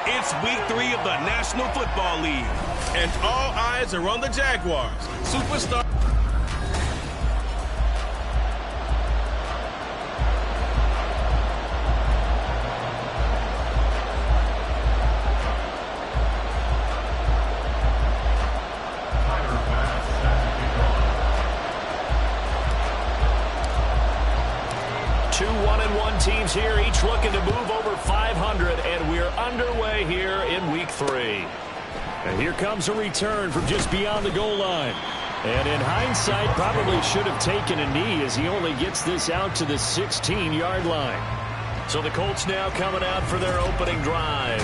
It's week 3 of the National Football League, and all eyes are on the Jaguars. Superstar. Two 1-1 teams here, each looking to move over 500, and we're underway here in week 3. And here comes a return from just beyond the goal line. And in hindsight, probably should have taken a knee as he only gets this out to the 16-yard line. So the Colts now coming out for their opening drive.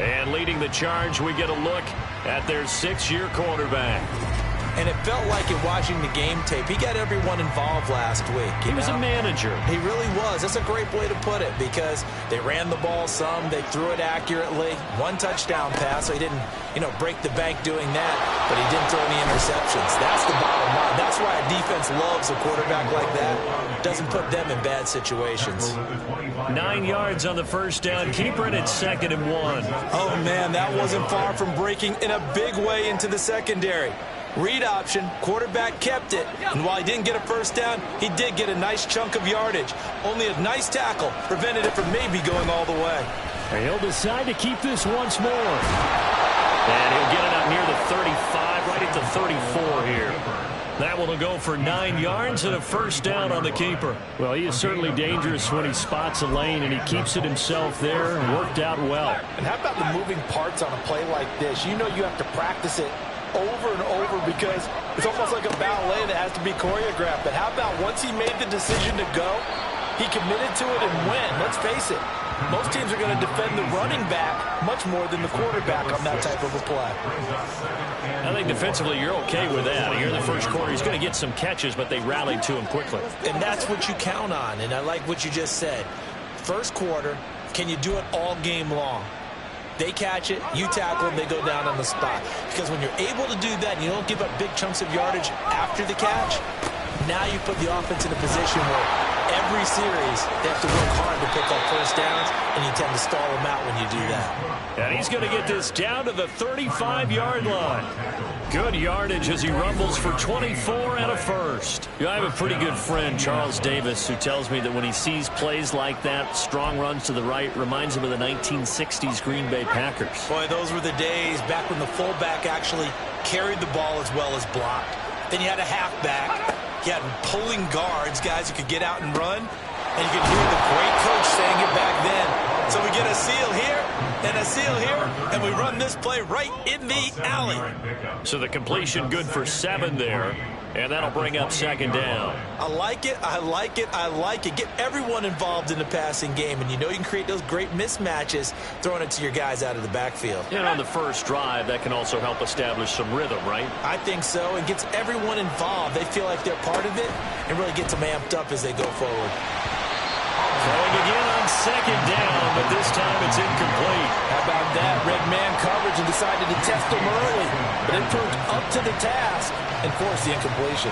And leading the charge, we get a look at their 6-year quarterback. And it felt like in watching the game tape, he got everyone involved last week. He was a manager. He really was. That's a great way to put it because they ran the ball some. They threw it accurately. 1 touchdown pass, so he didn't, break the bank doing that, but he didn't throw any interceptions. That's the bottom line. That's why a defense loves a quarterback like that. Doesn't put them in bad situations. 9 yards on the first down. Keeper, and it's 2nd and 1. Oh, man, that wasn't far from breaking in a big way into the secondary. Read option, quarterback kept it, and while he didn't get a first down, he did get a nice chunk of yardage. Only a nice tackle prevented it from maybe going all the way. And he'll decide to keep this once more. And he'll get it up near the 35, right at the 34 here. That one will go for 9 yards and a first down on the keeper. Well, he is certainly dangerous when he spots a lane, and he keeps it himself there and worked out well. And how about the moving parts on a play like this? You know you have to practice it over and over because it's almost like a ballet that has to be choreographed. But how about once he made the decision to go, he committed to it and went. Let's face it, most teams are going to defend the running back much more than the quarterback on that type of a play. I think defensively you're okay with that. Here in the first quarter, he's going to get some catches, but they rallied to him quickly. And that's what you count on, and I like what you just said. First quarter, can you do it all game long? They catch it, you tackle them, they go down on the spot. Because when you're able to do that and you don't give up big chunks of yardage after the catch, now you put the offense in a position where every series they have to work hard to pick up first downs, and you tend to stall them out when you do that. And he's going to get this down to the 35-yard line. Good yardage as he rumbles for 24 and a first. I have a pretty good friend, Charles Davis, who tells me that when he sees plays like that, strong runs to the right, reminds him of the 1960s Green Bay Packers. Boy, those were the days back when the fullback actually carried the ball as well as blocked. Then you had a halfback. You had pulling guards, guys who could get out and run. And you could hear the great coach saying it back then. So we get a seal here and a seal here, and we run this play right in the alley. So the completion good for 7 there, and that'll bring up 2nd down. I like it, I like it, I like it. Get everyone involved in the passing game, and you know you can create those great mismatches throwing it to your guys out of the backfield. And on the first drive, that can also help establish some rhythm, right? I think so, and gets everyone involved. They feel like they're part of it and really gets them amped up as they go forward. Throwing again on 2nd down, but this time it's incomplete. How about that? Red man coverage and decided to test them early, but it proved up to the task and forced the incompletion.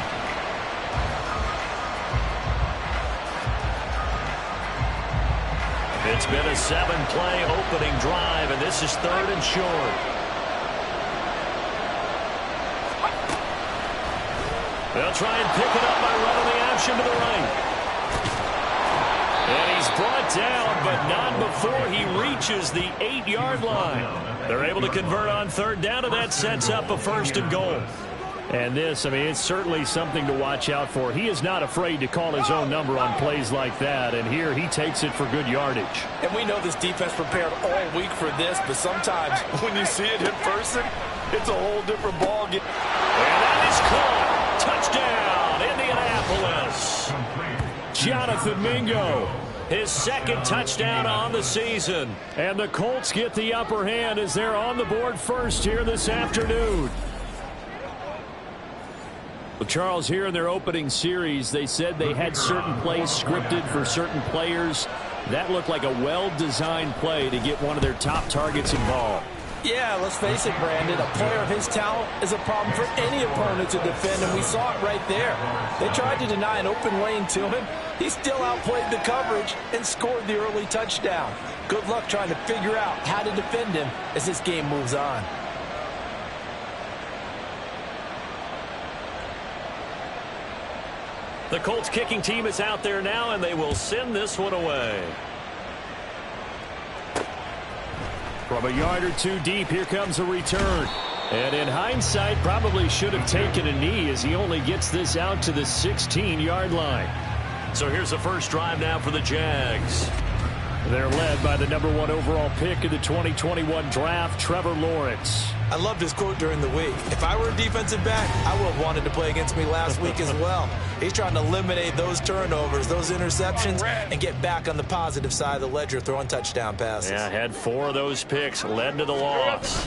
It's been a 7-play opening drive, and this is 3rd and short. They'll try and pick it up by running the option to the right. And he's brought down, but not before he reaches the 8-yard line. They're able to convert on 3rd down, and that sets up a 1st and goal. And this, it's certainly something to watch out for. He is not afraid to call his own number on plays like that, and here he takes it for good yardage. And we know this defense prepared all week for this, but sometimes when you see it in person, it's a whole different ballgame. And that is caught. Touchdown, Indianapolis. Jonathan Mingo, his 2nd touchdown on the season. And the Colts get the upper hand as they're on the board first here this afternoon. Well, Charles, here in their opening series, they said they had certain plays scripted for certain players. That looked like a well-designed play to get one of their top targets involved. Yeah, let's face it, Brandon. A player of his talent is a problem for any opponent to defend, and we saw it right there. They tried to deny an open lane to him. He still outplayed the coverage and scored the early touchdown. Good luck trying to figure out how to defend him as this game moves on. The Colts kicking team is out there now, and they will send this one away. From a yard or two deep, here comes a return. And in hindsight, probably should have taken a knee as he only gets this out to the 16-yard line. So here's the first drive now for the Jags. They're led by the number 1 overall pick in the 2021 draft, Trevor Lawrence. I loved his quote during the week. If I were a defensive back, I would have wanted to play against me last week as well. He's trying to eliminate those turnovers, those interceptions, and get back on the positive side of the ledger, throwing touchdown passes. Yeah, had 4 of those picks, led to the loss.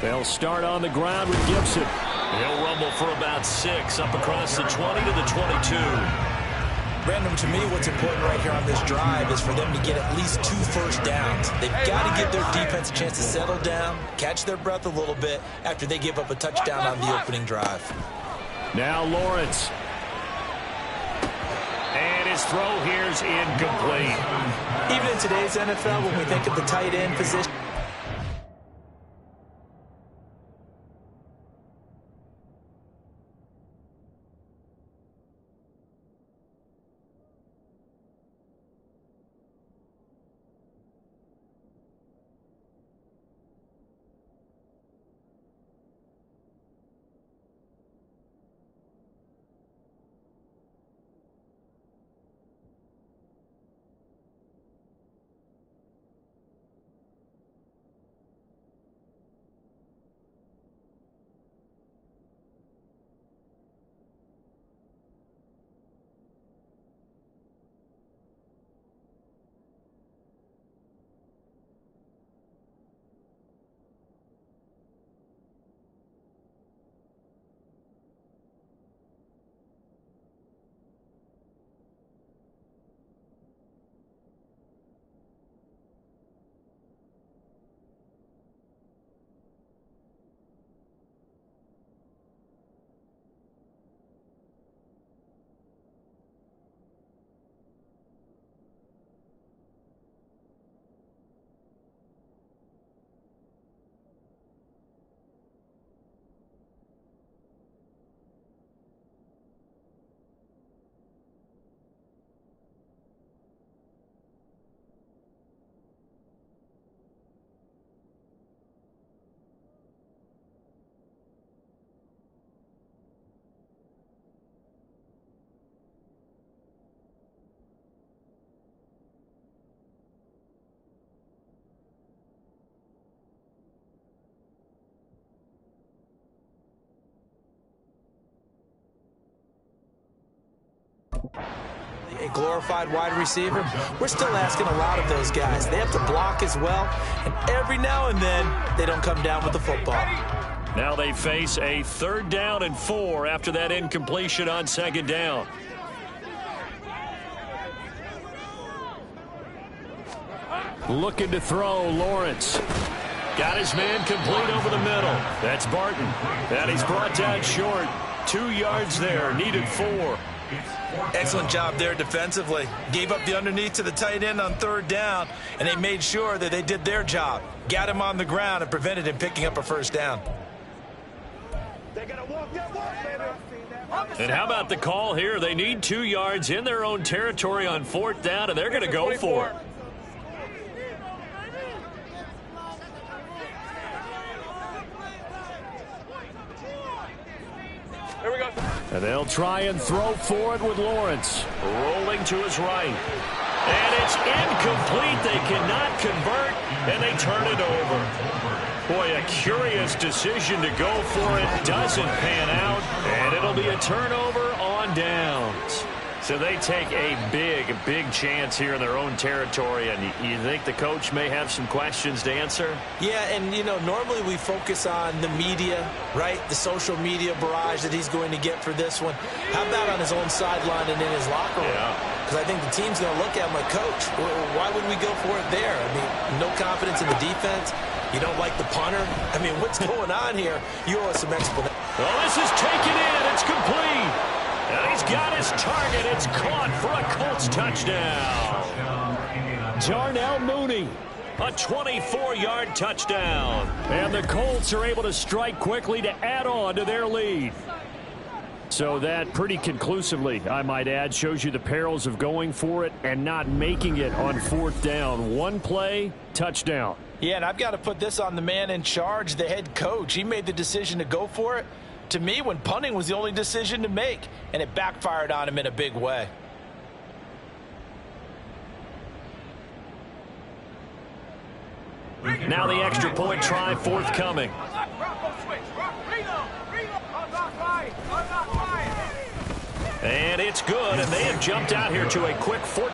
They'll start on the ground with Gibson. He'll rumble for about 6, up across the 20 to the 22. Brandon, to me, what's important right here on this drive is for them to get at least 2 first downs. They've got to give their defense a chance to settle down, catch their breath a little bit after they give up a touchdown on the opening drive. Now Lawrence. And his throw here's incomplete. Even in today's NFL, when we think of the tight end position, a glorified wide receiver, we're still asking a lot of those guys. They have to block as well, and every now and then they don't come down with the football. Now they face a 3rd down and 4 after that incompletion on 2nd down. Looking to throw, Lawrence. Got his man complete over the middle. That's Barton. And he's brought down short. 2 yards there, needed 4. Excellent job there defensively. Gave up the underneath to the tight end on 3rd down, and they made sure that they did their job. Got him on the ground and prevented him picking up a 1st down. And how about the call here? They need 2 yards in their own territory on 4th down, and they're going to go for it. Here we go. And they'll try and throw for it with Lawrence. Rolling to his right. And it's incomplete. They cannot convert, and they turn it over. Boy, a curious decision to go for it. Doesn't pan out, and it'll be a turnover on downs. So they take a big chance here in their own territory, and you think the coach may have some questions to answer? Yeah, and, you know, normally we focus on the media, right? The social media barrage that he's going to get for this one. How about on his own sideline and in his locker room? Because I think the team's going to look at him like, Coach, why would we go for it there? I mean, no confidence in the defense. You don't like the punter? I mean, what's going on here? You owe us some explanation. Well, this is taken in. It's complete. And he's got his target. It's caught for a Colts touchdown. Darnell Mooney, a 24-yard touchdown. And the Colts are able to strike quickly to add on to their lead. So that pretty conclusively, I might add, shows you the perils of going for it and not making it on fourth down. One play, touchdown. Yeah, and I've got to put this on the man in charge, the head coach. He made the decision to go for it. To me, when punting was the only decision to make, and it backfired on him in a big way. Now the extra point try forthcoming. And it's good, and they have jumped out here to a quick 14.